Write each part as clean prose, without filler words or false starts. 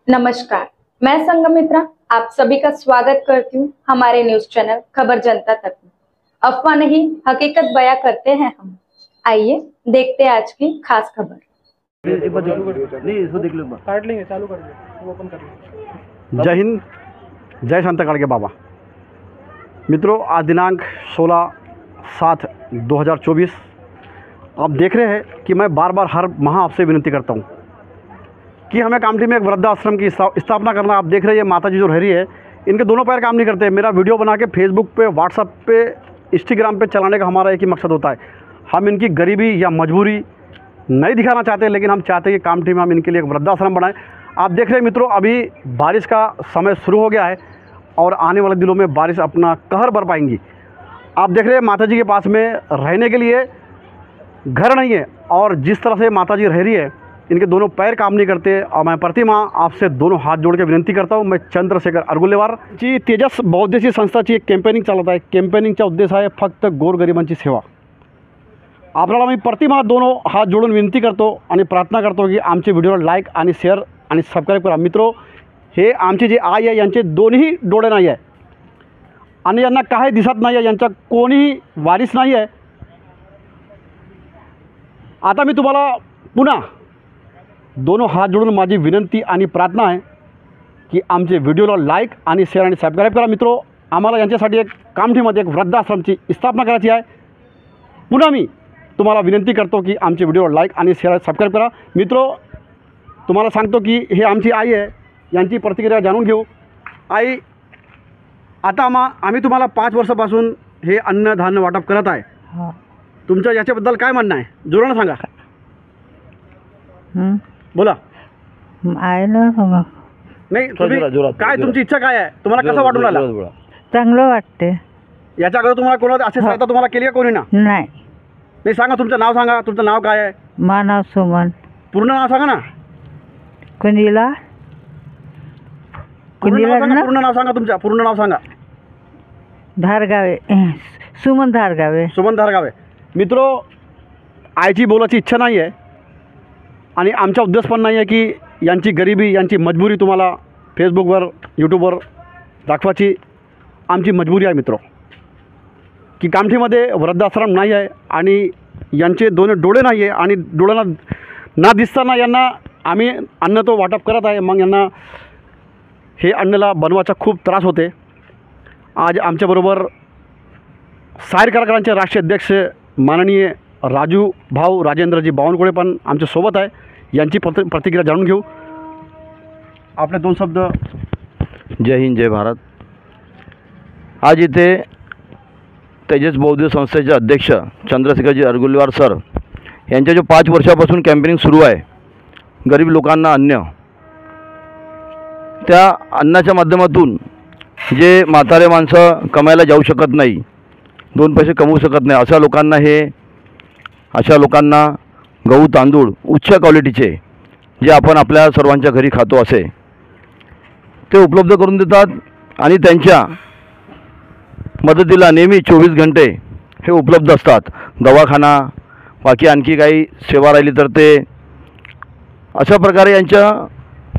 नमस्कार, मैं संगमित्रा आप सभी का स्वागत करती हूँ हमारे न्यूज चैनल खबर जनता तक में। अफवाह नहीं हकीकत बयां करते हैं हम। आइए देखते हैं आज की खास खबर। जय हिंद, जय संत गाडगे बाबा। मित्रों, आज दिनांक 16/7/2024 आप देख रहे हैं कि मैं बार बार हर माह आपसे विनती करता हूं कि हमें कामठी में एक वृद्धाश्रम की स्थापना करना। आप देख रहे हैं माता जी जो रह रही है, इनके दोनों पैर काम नहीं करते। मेरा वीडियो बना के फेसबुक पे, व्हाट्सएप पे, इंस्टाग्राम पे चलाने का हमारा एक ही मकसद होता है, हम इनकी गरीबी या मजबूरी नहीं दिखाना चाहते, लेकिन हम चाहते हैं कि कामठी में हम इनके लिए एक वृद्धाश्रम बनाएं। आप देख रहे हैं मित्रों, अभी बारिश का समय शुरू हो गया है और आने वाले दिनों में बारिश अपना कहर बरपाएंगी। आप देख रहे हैं माता जी के पास में रहने के लिए घर नहीं है, और जिस तरह से माता जी रह रही है, इनके दोनों पैर काम नहीं करते। और मैं प्रतिमा आपसे दोनों हाथ जोड़ के विनंती करता हूं। मैं चंद्रशेखर अरगुल्लेवार जी, तेजस बौद्धिशी संस्थाची एक कॅम्पेनिंग चालत आहे। कॅम्पेनिंगचा उद्देश आहे फक्त गोरगरिबांची सेवा। आपल्याला मी प्रतिमा दोनों हात जोडून विनंती करतो आणि प्रार्थना करतो की आमचे व्हिडिओला लाईक आणि शेअर आणि सबस्क्राईब करा। मित्रों, हे आमचे जे आई आहे यांचे दोन्ही डोळे नाही आहे आणि यांना काही दिसत नाही आहे, यांचा कोणीही वारीस नाही आहे। आता मी तुम्हाला पुन्हा दोनों हात जोडून माझी विनंती आणि प्रार्थना आहे की आमचे व्हिडिओला लाईक आणि शेअर आणि सबस्क्राईब करा। मित्रों, आम्हाला यांच्यासाठी एक कामठीमध्ये एक वृद्धाश्रमची स्थापना करायची आहे। पुन्हा मी तुम्हाला विनंती करतो की आमचे व्हिडिओला लाईक आणि शेअर आणि सबस्क्राईब करा। मित्रों, तुम्हाला सांगतो की हे आमची आई आहे, यांची प्रतिक्रिया जाणून घेऊ। आई, आता आम्ही तुम्हाला 5 वर्षापासून हे अन्नधान्य वाटप करत आहे। तुमचं याच्याबद्दल काय म्हणणं आहे? जोरानं सांगा। बोला। आहे ना नाही, काय तुमची इच्छा काय आहे? तुम्हाला कसं वाटून राहिलं? चांगलं वाटते। याच्या अगोदर तुम्हाला कोणाला अशी सहायता तुम्हाला केली आहे कोणी ना? नाही। नाही, सांगा तुमचं नाव सांगा। तुमचं नाव काय आहे? मानव सुमन। पूर्ण नाव सांगा ना। कुंडीला पूर्ण नाव सांगा। तुमचं पूर्ण नाव सांगा। धारगावे, सुमन धारगावे। सुमन धारगावे। मित्रों, आईची बोलायची इच्छा नाही आहे आणि आमचा उद्देश पण नाही आहे की यांची गरिबी, यांची मजबुरी तुम्हाला फेसबुकवर, यूट्यूबवर दाखवायची। आमची मजबुरी आहे मित्रों की कामठीमध्ये वृद्धाश्रम नाही आहे आणि यांचे दोन्ही डोळे नाही आहे आणि डोळ्यांना ना दिसताना यांना आम्ही अन्न तो वाटप करत आहे। मग यांना हे अन्नला बनवायचा खूप त्रास होते। आज आमच्याबरोबर सायर कारखान्याचे राष्ट्रीय अध्यक्ष माननीय राजू भाऊ राजेंद्रजी बावनकुळे पण आमच्यासोबत आहे। यांची प्रतिक्रिया जाणून घेऊ। आपले 2 शब्द। जय हिंद, जय भारत। आज इथे तेजस बौद्ध संस्थेचे अध्यक्ष चंद्रशेखरजी अरगुल्लेवार सर यांच्या जो 5 वर्षापासून कॅम्पेनिंग सुरू आहे, गरीब लोकांना अन्न, त्या अन्नाच्या माध्यमातून जे म्हातारे माणसं कमायला जाऊ शकत नाही, 2 पैसे कमवू शकत नाही, अशा लोकांना गहू तांदूळ उच्च क्वालिटीचे जे आपण आपल्या सर्वांच्या घरी खातो असे ते उपलब्ध करून देतात आणि त्यांच्या मदतीला नेहमी 24 घंटे हे उपलब्ध असतात। दवाखाना, बाकी आणखी काही सेवा राहिली तर ते, अशा प्रकारे यांच्या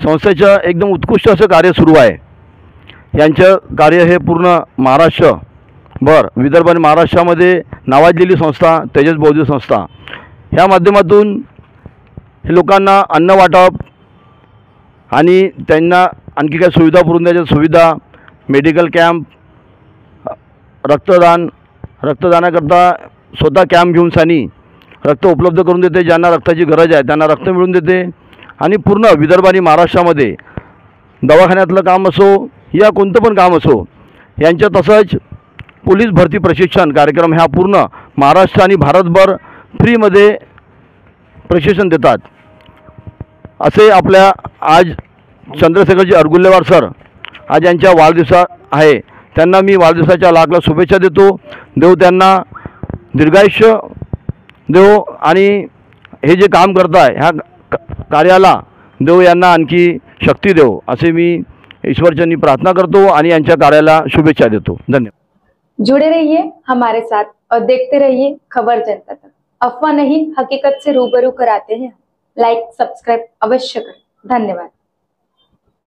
संस्थेचं एकदम उत्कृष्ट असं कार्य सुरू आहे। यांचं कार्य हे पूर्ण महाराष्ट्रभर, विदर्भ आणि महाराष्ट्रामध्ये नावाजलेली संस्था तेजस बौद्ध संस्था, ह्या माध्यमातून हे लोकांना अन्न वाटप आणि त्यांना आणखी काही सुविधा पुरवून द्यायच्या सुविधा, मेडिकल कॅम्प, रक्तदानाकरता स्वतः कॅम्प घेऊन सानी रक्त उपलब्ध करून देते। ज्यांना रक्ताची गरज आहे त्यांना रक्त मिळवून देते आणि पूर्ण विदर्भ आणि महाराष्ट्रामध्ये दवाखान्यातलं काम असो या कोणतं पण काम असो, यांच्या तसंच पोलीस भरती प्रशिक्षण कार्यक्रम ह्या पूर्ण महाराष्ट्र आणि भारतभर फ्रीमध्ये प्रशिक्षण देतात। असे आपल्या आज चंद्रशेखरजी अरगुल्लेवार सर आज यांच्या वाढदिवस आहे, त्यांना मी वाढदिवसाच्या लाख शुभेच्छा देतो। देव त्यांना दीर्घायुष्य देव आणि हे जे काम करताय ह्या कार्याला देव यांना आणखी शक्ती देव, असे मी ईश्वरचरणी प्रार्थना करतो आणि यांच्या कार्याला शुभेच्छा देतो। धन्यवाद। जुड़े रहिए हमारे साथ और देखते रहिए खबर जनता तक। अफवाह नहीं हकीकत से रूबरू कराते हैं। लाइक सब्सक्राइब अवश्य करें। धन्यवाद।